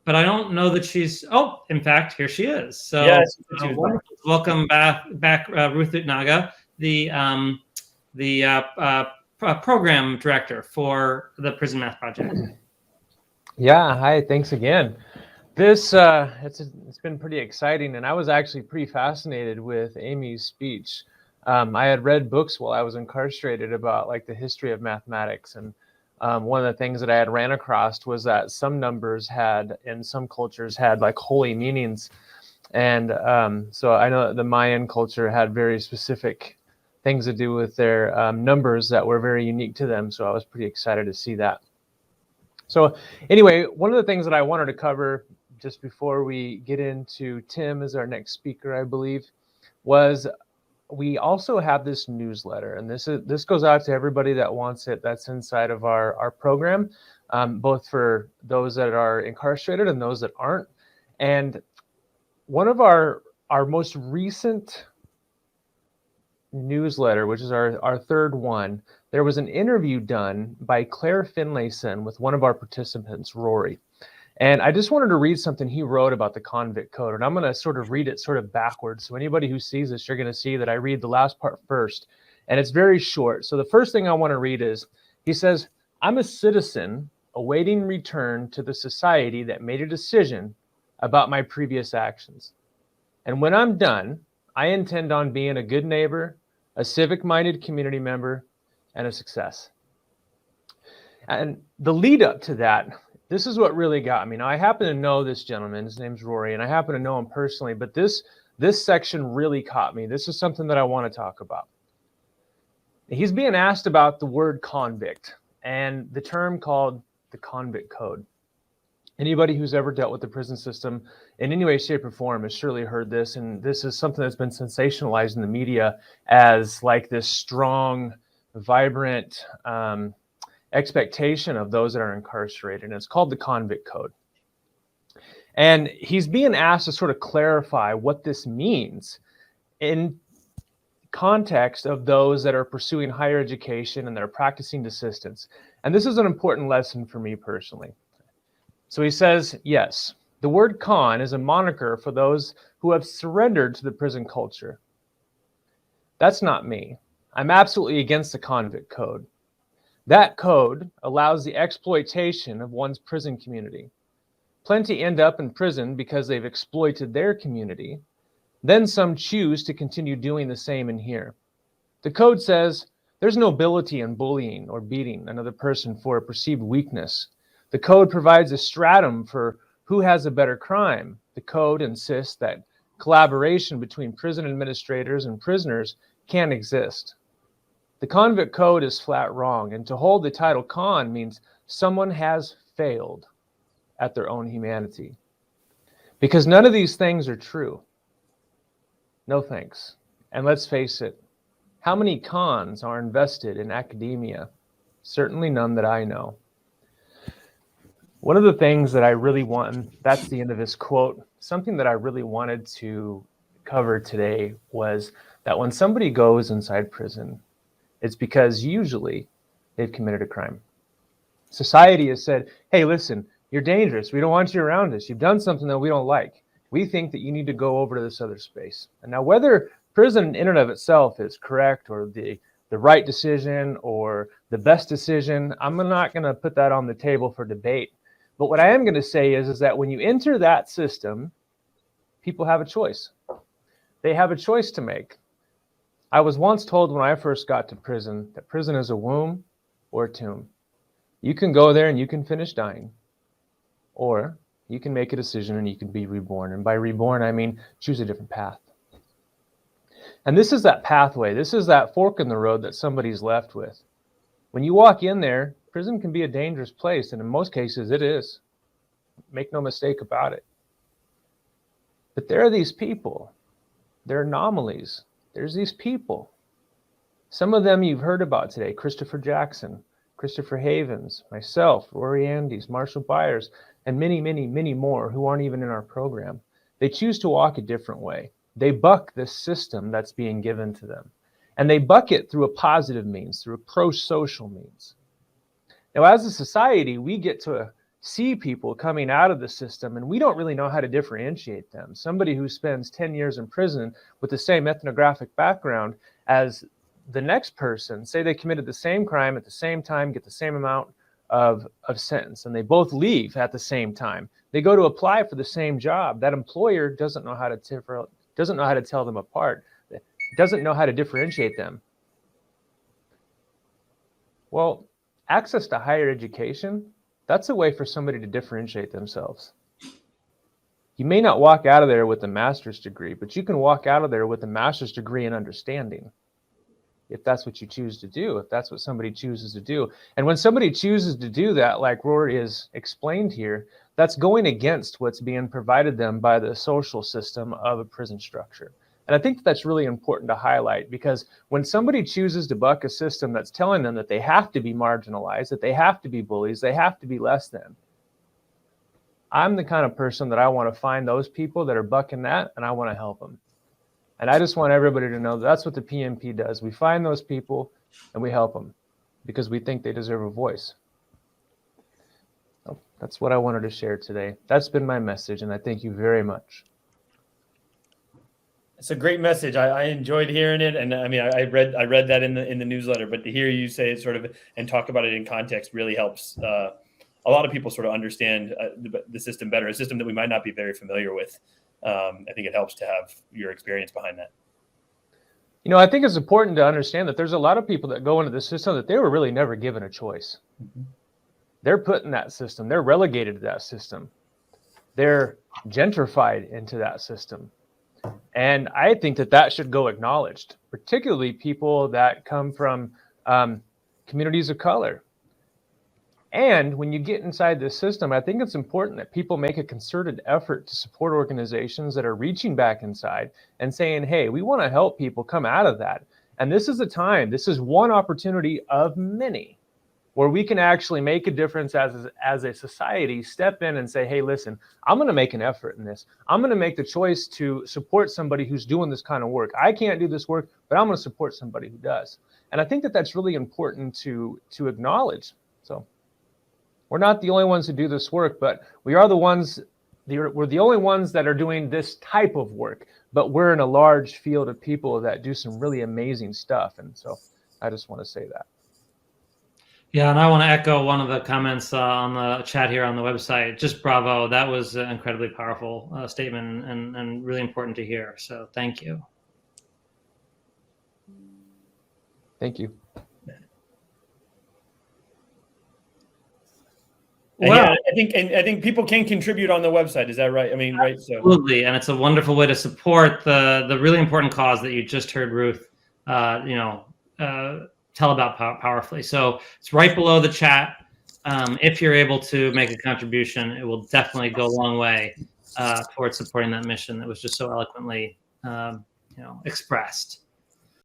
but I don't know that she's. Oh, in fact, here she is. So yes, welcome back, Ruth Utnage, the program director for the Prison Math Project. Yeah, hi, thanks again. This it's been pretty exciting, and I was actually pretty fascinated with Amy's speech. I had read books while I was incarcerated about like the history of mathematics, and one of the things that I had ran across was that some numbers had, in some cultures, had like holy meanings, and so I know that the Mayan culture had very specific things to do with their numbers that were very unique to them. So I was pretty excited to see that. So anyway, one of the things that I wanted to cover just before we get into Tim as our next speaker, I believe, was we also have this newsletter, and this goes out to everybody that wants it, that's inside of our program, both for those that are incarcerated and those that aren't. And one of our most recent newsletter, which is our third one, there was an interview done by Claire Finlayson with one of our participants, Rory. And I just wanted to read something he wrote about the Convict Code. And I'm going to sort of read it sort of backwards. So anybody who sees this, you're going to see that I read the last part first. And it's very short. So the first thing I want to read is, he says, "I'm a citizen awaiting return to the society that made a decision about my previous actions. And when I'm done, I intend on being a good neighbor, a civic-minded community member, and a success." And the lead up to that, this is what really got me. Now, I happen to know this gentleman. His name's Rory, and I happen to know him personally, but this section really caught me. This is something that I want to talk about. He's being asked about the word convict and the term called the Convict Code. Anybody who's ever dealt with the prison system in any way, shape, or form has surely heard this, and this is something that's been sensationalized in the media as like this strong, vibrant expectation of those that are incarcerated, and it's called the Convict Code. And he's being asked to sort of clarify what this means in context of those that are pursuing higher education and that are practicing desistance. And this is an important lesson for me personally. So he says, yes, the word con is a moniker for those who have surrendered to the prison culture. That's not me. I'm absolutely against the Convict Code. That code allows the exploitation of one's prison community. Plenty end up in prison because they've exploited their community. Then some choose to continue doing the same in here. The code says there's nobility in bullying or beating another person for a perceived weakness. The code provides a stratum for who has a better crime. The code insists that collaboration between prison administrators and prisoners can't exist. The Convict Code is flat wrong, and to hold the title con means someone has failed at their own humanity. Because none of these things are true. No thanks. And let's face it, how many cons are invested in academia? Certainly none that I know. One of the things that I really want, that's the end of his quote, something that I really wanted to cover today was that when somebody goes inside prison, it's because usually they've committed a crime. Society has said, hey, listen, you're dangerous. We don't want you around us. You've done something that we don't like. We think that you need to go over to this other space. And now whether prison in and of itself is correct or the right decision or the best decision, I'm not going to put that on the table for debate. But what I am going to say is that when you enter that system, people have a choice. They have a choice to make. I was once told when I first got to prison that prison is a womb or a tomb. You can go there and you can finish dying, or you can make a decision and you can be reborn. And by reborn, I mean choose a different path. And this is that pathway. This is that fork in the road that somebody's left with. When you walk in there, prison can be a dangerous place, and in most cases it is. Make no mistake about it. But there are these people. They're anomalies. There's these people. Some of them you've heard about today: Christopher Jackson, Christopher Havens, myself, Rory Andes, Marshall Byers, and many, many, many more who aren't even in our program. They choose to walk a different way. They buck this system that's being given to them. And they buck it through a positive means, through a pro-social means. Now, as a society, we get to see people coming out of the system, and we don't really know how to differentiate them. Somebody who spends 10 years in prison with the same ethnographic background as the next person, say they committed the same crime at the same time, get the same amount of sentence, and they both leave at the same time. They go to apply for the same job. That employer doesn't know how to tell them apart, doesn't know how to differentiate them. Well, access to higher education, that's a way for somebody to differentiate themselves. You may not walk out of there with a master's degree, but you can walk out of there with a master's degree in understanding, if that's what you choose to do, if that's what somebody chooses to do. And when somebody chooses to do that, like Rory has explained here, that's going against what's being provided them by the social system of a prison structure. And I think that's really important to highlight, because when somebody chooses to buck a system that's telling them that they have to be marginalized, that they have to be bullies, they have to be less than, I'm the kind of person that I want to find those people that are bucking that, and I want to help them. And I just want everybody to know that's what the PMP does. We find those people and we help them because we think they deserve a voice. So that's what I wanted to share today. That's been my message, and I thank you very much. It's a great message. I enjoyed hearing it, and I mean, I read that in the newsletter. But to hear you say it sort of and talk about it in context really helps a lot of people sort of understand the system better. A system that we might not be very familiar with. I think it helps to have your experience behind that. You know, I think it's important to understand that there's a lot of people that go into the system that they were really never given a choice. Mm-hmm. They're put in that system. They're relegated to that system. They're gentrified into that system. And I think that that should go acknowledged, particularly people that come from communities of color. And when you get inside this system, I think it's important that people make a concerted effort to support organizations that are reaching back inside and saying, hey, we want to help people come out of that. And this is a time, this is one opportunity of many where we can actually make a difference as a society, step in and say, hey, listen, I'm going to make an effort in this. I'm going to make the choice to support somebody who's doing this kind of work. I can't do this work, but I'm going to support somebody who does. And I think that that's really important to acknowledge. So we're not the only ones who do this work, but we are we're the only ones that are doing this type of work, but we're in a large field of people that do some really amazing stuff. And so I just want to say that. Yeah, and I want to echo one of the comments on the chat here on the website. Just bravo. That was an incredibly powerful statement and really important to hear. So thank you. Thank you. Well, yeah, I think people can contribute on the website. Is that right? I mean, right. So absolutely, and it's a wonderful way to support the really important cause that you just heard Ruth, tell about powerfully. So it's right below the chat. If you're able to make a contribution, it will definitely go a long way towards supporting that mission that was just so eloquently, expressed.